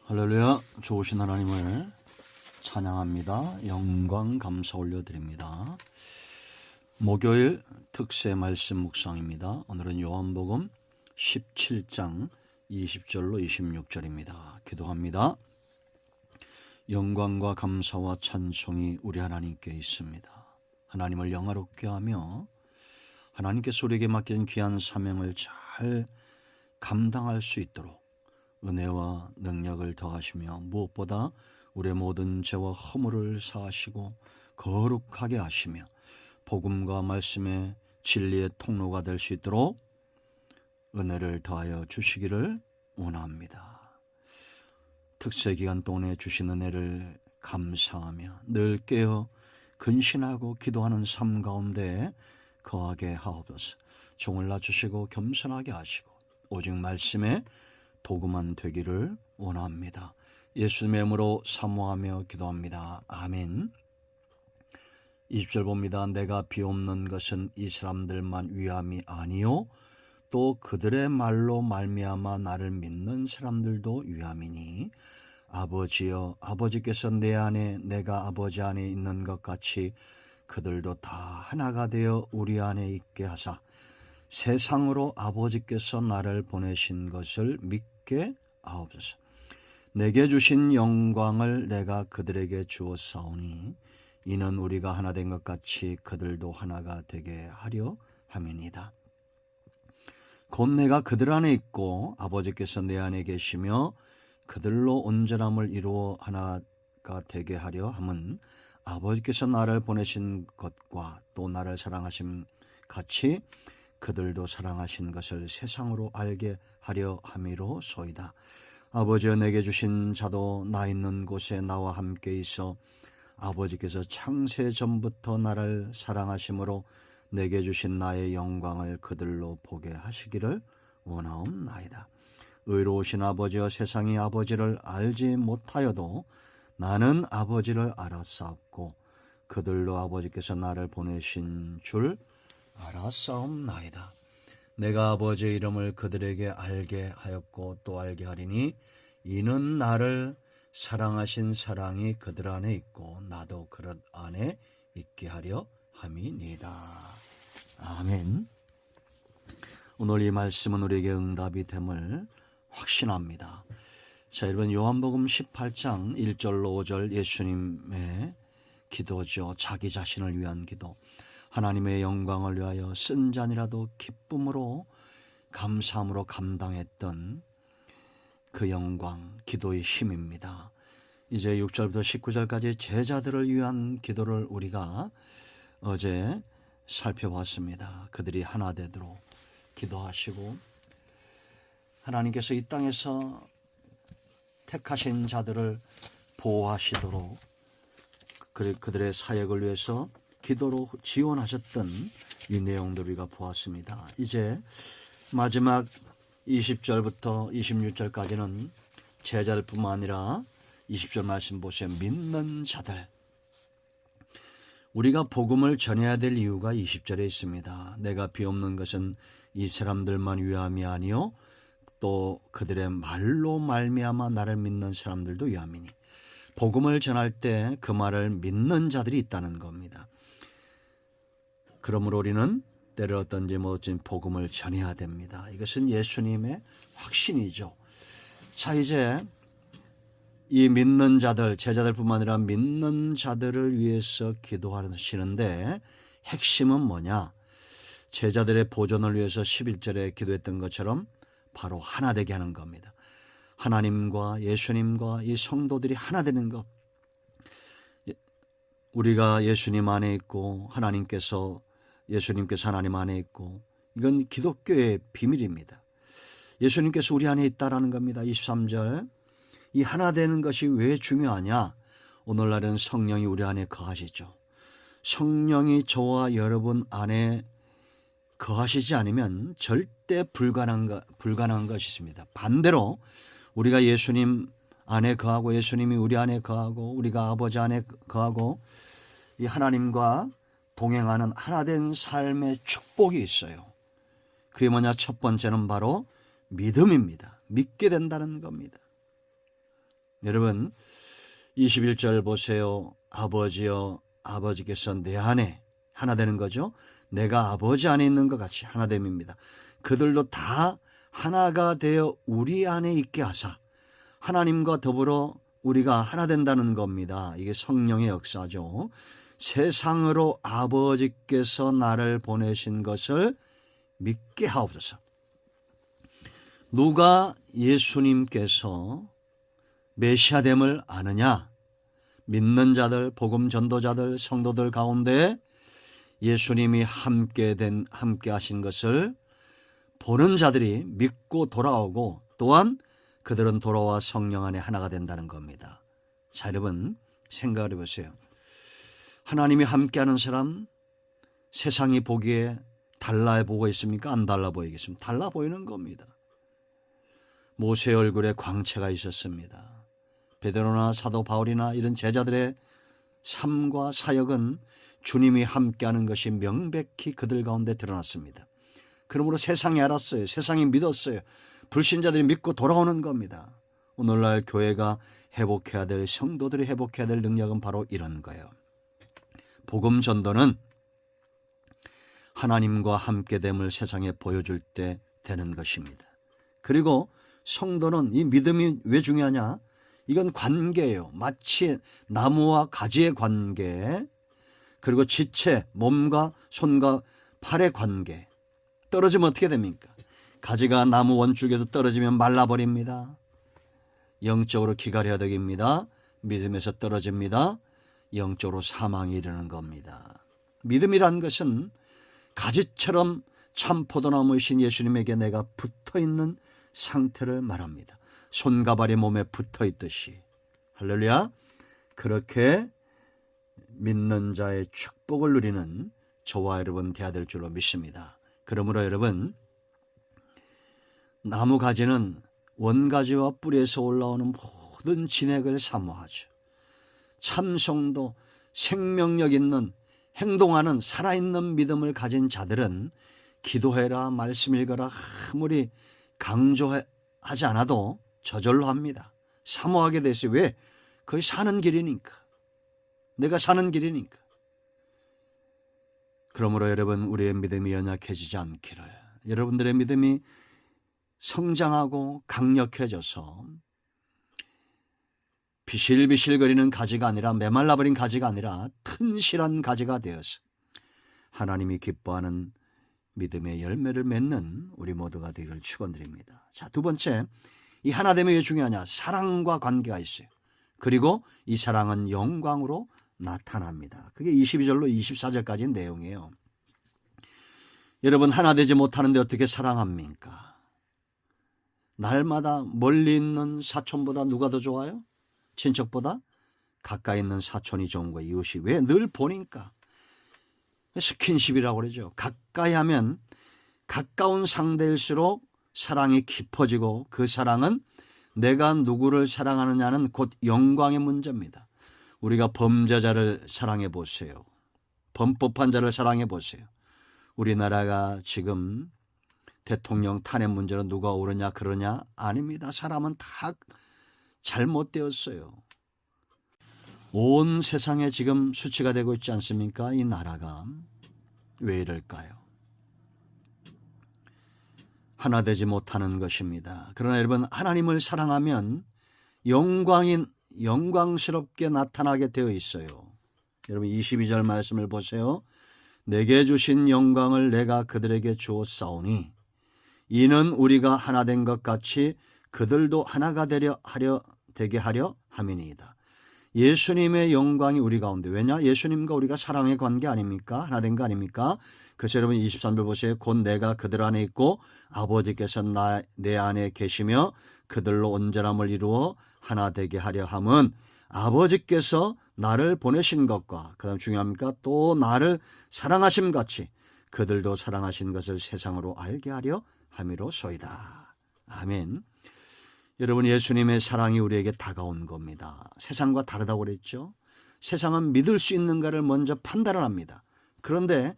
할렐루야. 좋으신 하나님을 찬양합니다. 영광 감사 올려드립니다. 목요일 특세 말씀 묵상입니다. 오늘은 요한복음 17장 20절로 26절입니다. 기도합니다. 영광과 감사와 찬송이 우리 하나님께 있습니다. 하나님을 영화롭게 하며 하나님께서 우리에게 맡긴 귀한 사명을 잘 감당할 수 있도록 은혜와 능력을 더하시며 무엇보다 우리의 모든 죄와 허물을 사하시고 거룩하게 하시며 복음과 말씀의 진리의 통로가 될 수 있도록 은혜를 더하여 주시기를 원합니다. 특세 기간 동안에 주신 은혜를 감사하며 늘 깨어 근신하고 기도하는 삶 가운데 거하게 하옵소서. 종을 낮추시고 겸손하게 하시고 오직 말씀에 도구만 되기를 원합니다. 예수님의 이름으로 사모하며 기도합니다. 아멘. 20절 봅니다. 내가 비옵는 것은 이 사람들만 위함이 아니요 또 그들의 말로 말미암아 나를 믿는 사람들도 위함이니 아버지여 아버지께서 내 안에 내가 아버지 안에 있는 것 같이 그들도 다 하나가 되어 우리 안에 있게 하사 세상으로 아버지께서 나를 보내신 것을 믿게 하옵소서. 내게 주신 영광을 내가 그들에게 주었사오니 이는 우리가 하나 된 것 같이 그들도 하나가 되게 하려 함이니이다. 곧 내가 그들 안에 있고 아버지께서 내 안에 계시며 그들로 온전함을 이루어 하나가 되게 하려 함은 아버지께서 나를 보내신 것과 또 나를 사랑하심 같이 그들도 사랑하신 것을 세상으로 알게 하려 함이로소이다. 아버지여 내게 주신 자도 나 있는 곳에 나와 함께 있어 아버지께서 창세 전부터 나를 사랑하심으로 내게 주신 나의 영광을 그들로 보게 하시기를 원하옵나이다. 의로우신 아버지여 세상이 아버지를 알지 못하여도 나는 아버지를 알았사옵고 그들로 아버지께서 나를 보내신 줄 알았사옵나이다. 내가 아버지의 이름을 그들에게 알게 하였고 또 알게 하리니 이는 나를 사랑하신 사랑이 그들 안에 있고 나도 그들 안에 있게 하려 함이니이다. 아멘. 오늘 이 말씀은 우리에게 응답이 됨을 확신합니다. 자, 여러분 요한복음 18장 1절로 5절 예수님의 기도죠. 자기 자신을 위한 기도. 하나님의 영광을 위하여 쓴 잔이라도 기쁨으로 감사함으로 감당했던 그 영광, 기도의 힘입니다. 이제 6절부터 19절까지 제자들을 위한 기도를 우리가 어제 살펴봤습니다. 그들이 하나 되도록 기도하시고 하나님께서 이 땅에서 택하신 자들을 보호하시도록 그들의 사역을 위해서 기도로 지원하셨던 이 내용들 우리가 보았습니다. 이제 마지막 20절부터 26절까지는 제자들뿐만 아니라 20절 말씀 보세요. 믿는 자들. 우리가 복음을 전해야 될 이유가 20절에 있습니다. 내가 비옵는 것은 이 사람들만 위함이 아니요 또 그들의 말로 말미암아 나를 믿는 사람들도 위함이니 복음을 전할 때 그 말을 믿는 자들이 있다는 겁니다. 그러므로 우리는 때를 어떤지 못진 복음을 전해야 됩니다. 이것은 예수님의 확신이죠. 자, 이제 이 믿는 자들, 제자들뿐만 아니라 믿는 자들을 위해서 기도하시는데 핵심은 뭐냐? 제자들의 보존을 위해서 11절에 기도했던 것처럼 바로 하나 되게 하는 겁니다. 하나님과 예수님과 이 성도들이 하나 되는 것. 우리가 예수님 안에 있고 예수님께서 하나님 안에 있고 이건 기독교의 비밀입니다. 예수님께서 우리 안에 있다라는 겁니다. 23절. 이 하나 되는 것이 왜 중요하냐? 오늘날은 성령이 우리 안에 거하시죠. 성령이 저와 여러분 안에 거하시지 않으면 절대 불가능한 것이 있습니다. 반대로 우리가 예수님 안에 거하고 예수님이 우리 안에 거하고 우리가 아버지 안에 거하고 이 하나님과 동행하는 하나된 삶의 축복이 있어요. 그게 뭐냐? 첫 번째는 바로 믿음입니다. 믿게 된다는 겁니다. 여러분 21절 보세요. 아버지여, 아버지께서 내 안에 하나 되는 거죠. 내가 아버지 안에 있는 것 같이 하나됨입니다. 그들도 다 하나가 되어 우리 안에 있게 하사, 하나님과 더불어 우리가 하나 된다는 겁니다. 이게 성령의 역사죠. 세상으로 아버지께서 나를 보내신 것을 믿게 하옵소서. 누가 예수님께서 메시아됨을 아느냐? 믿는 자들, 복음 전도자들, 성도들 가운데 예수님이 함께 하신 것을 보는 자들이 믿고 돌아오고, 또한 그들은 돌아와 성령 안에 하나가 된다는 겁니다. 자, 여러분 생각을 해보세요. 하나님이 함께하는 사람, 세상이 보기에 달라 보고 있습니까? 안 달라 보이겠습니까? 달라 보이는 겁니다. 모세 얼굴에 광채가 있었습니다. 베드로나 사도 바울이나 이런 제자들의 삶과 사역은 주님이 함께하는 것이 명백히 그들 가운데 드러났습니다. 그러므로 세상이 알았어요. 세상이 믿었어요. 불신자들이 믿고 돌아오는 겁니다. 오늘날 교회가 회복해야 될, 성도들이 회복해야 될 능력은 바로 이런 거예요. 복음 전도는 하나님과 함께됨을 세상에 보여줄 때 되는 것입니다. 그리고 성도는, 이 믿음이 왜 중요하냐? 이건 관계예요. 마치 나무와 가지의 관계, 그리고 지체, 몸과 손과 팔의 관계. 떨어지면 어떻게 됩니까? 가지가 나무 원줄기에서 떨어지면 말라버립니다. 영적으로 기갈해야되입니다. 믿음에서 떨어집니다. 영적으로 사망이 이르는 겁니다. 믿음이란 것은 가지처럼 참 포도나무이신 예수님에게 내가 붙어있는 상태를 말합니다. 손과 발이 몸에 붙어있듯이. 할렐루야. 그렇게 믿는 자의 축복을 누리는 저와 여러분 되어야 될 줄로 믿습니다. 그러므로 여러분, 나무 가지는 원가지와 뿌리에서 올라오는 모든 진액을 사모하죠. 참성도, 생명력 있는, 행동하는 살아있는 믿음을 가진 자들은 기도해라, 말씀 읽어라 아무리 강조하지 않아도 저절로 합니다. 사모하게 됐어요. 왜? 그게 사는 길이니까. 내가 사는 길이니까. 그러므로 여러분, 우리의 믿음이 연약해지지 않기를, 여러분들의 믿음이 성장하고 강력해져서 비실비실거리는 가지가 아니라, 메말라버린 가지가 아니라 튼실한 가지가 되어서 하나님이 기뻐하는 믿음의 열매를 맺는 우리 모두가 되기를 축원드립니다. 자, 두 번째, 이 하나됨이 왜 중요하냐? 사랑과 관계가 있어요. 그리고 이 사랑은 영광으로 나타납니다. 그게 22절로 24절까지의 내용이에요. 여러분, 하나 되지 못하는데 어떻게 사랑합니까? 날마다 멀리 있는 사촌보다 누가 더 좋아요? 친척보다? 가까이 있는 사촌이 좋은 거예요. 이웃이. 왜? 늘 보니까. 스킨십이라고 그러죠. 가까이 하면 가까운 상대일수록 사랑이 깊어지고, 그 사랑은 내가 누구를 사랑하느냐는 곧 영광의 문제입니다. 우리가 범죄자를 사랑해 보세요. 범법한 자를 사랑해 보세요. 우리나라가 지금 대통령 탄핵 문제로 누가 옳으냐 그러냐? 아닙니다. 사람은 다 잘못되었어요. 온 세상에 지금 수치가 되고 있지 않습니까? 이 나라가. 왜 이럴까요? 하나 되지 못하는 것입니다. 그러나 여러분, 하나님을 사랑하면 영광스럽게 나타나게 되어 있어요. 여러분 22절 말씀을 보세요. 내게 주신 영광을 내가 그들에게 주었사오니 이는 우리가 하나 된 것 같이 그들도 하나가 되게 하려 함이니이다. 예수님의 영광이 우리 가운데. 왜냐? 예수님과 우리가 사랑의 관계 아닙니까? 하나 된 거 아닙니까? 그래서 여러분 23절 보세요. 곧 내가 그들 안에 있고 아버지께서 내 안에 계시며 그들로 온전함을 이루어 하나 되게 하려 함은 아버지께서 나를 보내신 것과, 그 다음 중요합니까? 또 나를 사랑하심 같이 그들도 사랑하신 것을 세상으로 알게 하려 함이로소이다. 아멘. 여러분, 예수님의 사랑이 우리에게 다가온 겁니다. 세상과 다르다고 그랬죠. 세상은 믿을 수 있는가를 먼저 판단을 합니다. 그런데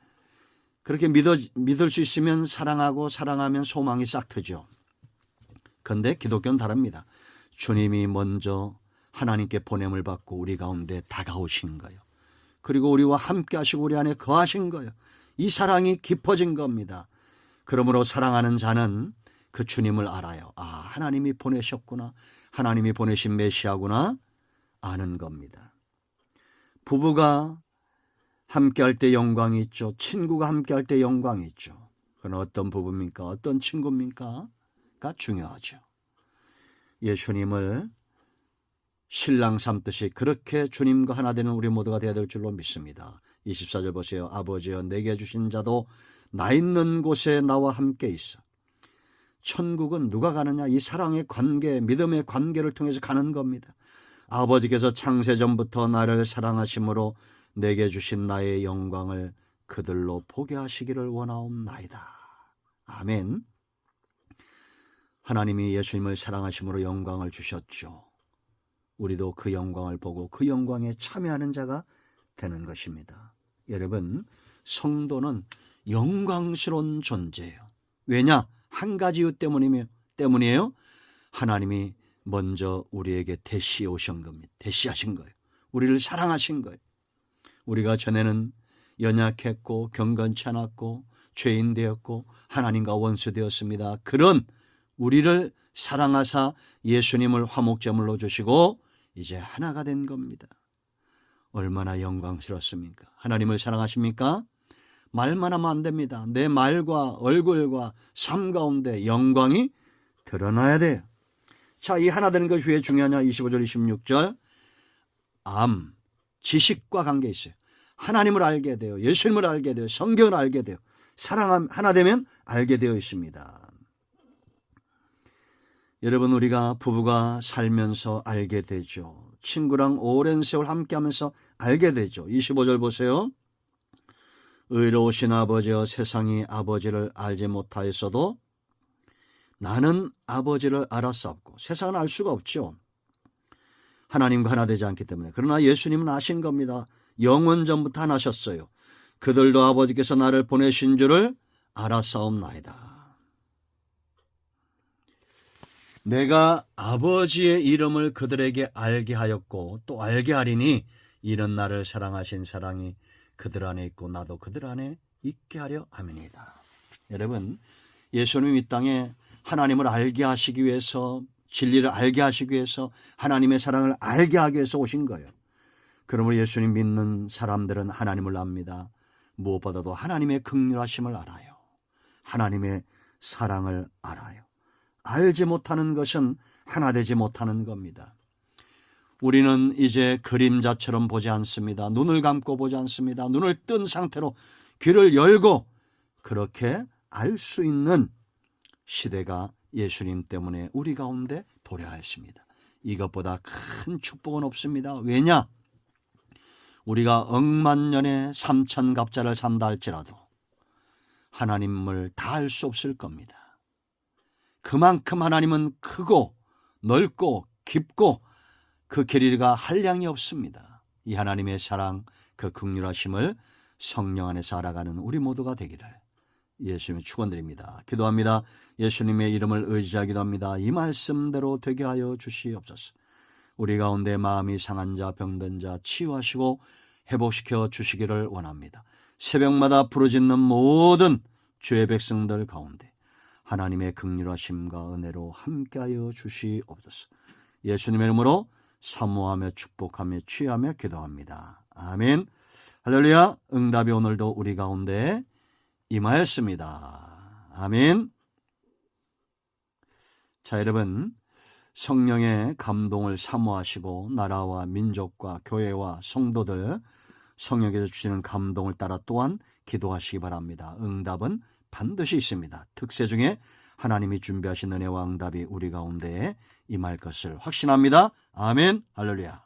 그렇게 믿을 수 있으면 사랑하고, 사랑하면 소망이 싹 트죠. 그런데 기독교는 다릅니다. 주님이 먼저 하나님께 보냄을 받고 우리 가운데 다가오신 거예요. 그리고 우리와 함께 하시고 우리 안에 거하신 거예요. 이 사랑이 깊어진 겁니다. 그러므로 사랑하는 자는 그 주님을 알아요. 아, 하나님이 보내셨구나. 하나님이 보내신 메시아구나 아는 겁니다. 부부가 함께할 때 영광이 있죠. 친구가 함께할 때 영광이 있죠. 그건 어떤 부부입니까? 어떤 친구입니까? 가 중요하죠. 예수님을 신랑 삼듯이 그렇게 주님과 하나 되는 우리 모두가 되어야 될 줄로 믿습니다. 24절 보세요. 아버지여 내게 주신 자도 나 있는 곳에 나와 함께 있어. 천국은 누가 가느냐? 이 사랑의 관계, 믿음의 관계를 통해서 가는 겁니다. 아버지께서 창세전부터 나를 사랑하심으로 내게 주신 나의 영광을 그들로 보게 하시기를 원하옵나이다. 아멘. 하나님이 예수님을 사랑하심으로 영광을 주셨죠. 우리도 그 영광을 보고 그 영광에 참여하는 자가 되는 것입니다. 여러분, 성도는 영광스러운 존재예요. 왜냐? 한 가지 이유 때문이에요. 하나님이 먼저 우리에게 대시해 오신 겁니다. 대시하신 거예요. 우리를 사랑하신 거예요. 우리가 전에는 연약했고 경건치 않았고 죄인 되었고 하나님과 원수 되었습니다. 그런 우리를 사랑하사 예수님을 화목제물로 주시고 이제 하나가 된 겁니다. 얼마나 영광스럽습니까? 하나님을 사랑하십니까? 말만 하면 안 됩니다. 내 말과 얼굴과 삶 가운데 영광이 드러나야 돼요. 자, 이 하나 되는 것이 왜 중요하냐? 25절 26절 지식과 관계 있어요. 하나님을 알게 돼요. 예수님을 알게 돼요. 성경을 알게 돼요. 사랑 하나 되면 알게 되어 있습니다. 여러분, 우리가 부부가 살면서 알게 되죠. 친구랑 오랜 세월 함께하면서 알게 되죠. 25절 보세요. 의로우신 아버지여 세상이 아버지를 알지 못하였어도 나는 아버지를 알았사옵고. 세상은 알 수가 없죠. 하나님과 하나 되지 않기 때문에. 그러나 예수님은 아신 겁니다. 영원 전부터 하나셨어요. 그들도 아버지께서 나를 보내신 줄을 알았사옵나이다. 내가 아버지의 이름을 그들에게 알게 하였고 또 알게 하리니 이는 나를 사랑하신 사랑이 그들 안에 있고 나도 그들 안에 있게 하려 함이니이다. 여러분, 예수님 이 땅에 하나님을 알게 하시기 위해서, 진리를 알게 하시기 위해서, 하나님의 사랑을 알게 하기 위해서 오신 거예요. 그러므로 예수님 믿는 사람들은 하나님을 압니다. 무엇보다도 하나님의 긍휼하심을 알아요. 하나님의 사랑을 알아요. 알지 못하는 것은 하나 되지 못하는 겁니다. 우리는 이제 그림자처럼 보지 않습니다. 눈을 감고 보지 않습니다. 눈을 뜬 상태로 귀를 열고 그렇게 알 수 있는 시대가 예수님 때문에 우리 가운데 도래하였습니다. 이것보다 큰 축복은 없습니다. 왜냐? 우리가 억만년의 삼천갑자를 산다 할지라도 하나님을 다 알 수 없을 겁니다. 그만큼 하나님은 크고 넓고 깊고 그 길이가 한량이 없습니다. 이 하나님의 사랑, 그 긍휼하심을 성령 안에서 알아가는 우리 모두가 되기를 예수님의 축원드립니다. 기도합니다. 예수님의 이름을 의지하기도 합니다. 이 말씀대로 되게 하여 주시옵소서. 우리 가운데 마음이 상한 자, 병든 자 치유하시고 회복시켜 주시기를 원합니다. 새벽마다 부르짖는 모든 주의 백성들 가운데 하나님의 긍휼하심과 은혜로 함께하여 주시옵소서. 예수님의 이름으로 사모하며 축복하며 취하며 기도합니다. 아멘. 할렐루야. 응답이 오늘도 우리 가운데 임하였습니다. 아멘. 자, 여러분, 성령의 감동을 사모하시고 나라와 민족과 교회와 성도들 성령께서 주시는 감동을 따라 또한 기도하시기 바랍니다. 응답은 반드시 있습니다. 특세 중에 하나님이 준비하신 은혜와 응답이 우리 가운데 임할 것을 확신합니다. 아멘. 할렐루야.